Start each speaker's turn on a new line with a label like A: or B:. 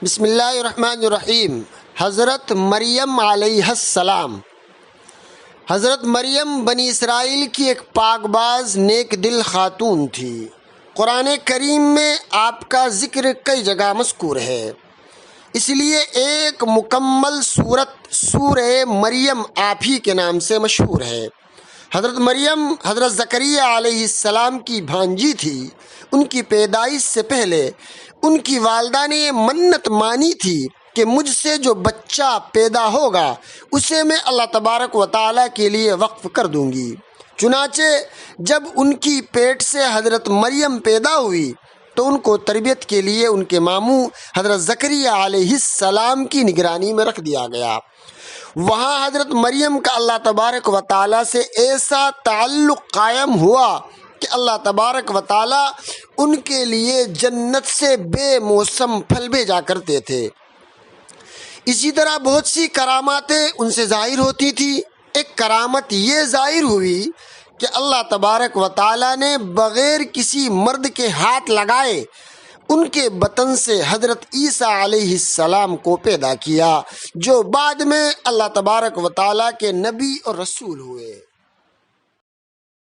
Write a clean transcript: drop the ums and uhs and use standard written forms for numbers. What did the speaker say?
A: بسم اللہ الرحمن الرحیم۔ حضرت مریم علیہ السلام۔ حضرت مریم بنی اسرائیل کی ایک پاک باز نیک دل خاتون تھی۔ قرآن کریم میں آپ کا ذکر کئی جگہ مذکور ہے، اس لیے ایک مکمل سورت سورہ مریم آپ ہی کے نام سے مشہور ہے۔ حضرت مریم حضرت زکریا علیہ السلام کی بھانجی تھی۔ ان کی پیدائش سے پہلے ان کی والدہ نے یہ منت مانی تھی کہ مجھ سے جو بچہ پیدا ہوگا اسے میں اللہ تبارک و تعالیٰ کے لیے وقف کر دوں گی۔ چنانچہ جب ان کی پیٹ سے حضرت مریم پیدا ہوئی تو ان کو تربیت کے لیے ان کے ماموں حضرت زکریا علیہ السلام کی نگرانی میں رکھ دیا گیا۔ وہاں حضرت مریم کا اللہ تبارک و تعالیٰ سے ایسا تعلق قائم ہوا کہ اللہ تبارک و تعالیٰ ان کے لیے جنت سے بے موسم پھل بھیجا کرتے تھے۔ اسی طرح بہت سی کراماتیں ان سے ظاہر ہوتی تھی۔ ایک کرامت یہ ظاہر ہوئی کہ اللہ تبارک و تعالیٰ نے بغیر کسی مرد کے ہاتھ لگائے ان کے بطن سے حضرت عیسیٰ علیہ السلام کو پیدا کیا، جو بعد میں اللہ تبارک و تعالیٰ کے نبی اور رسول ہوئے۔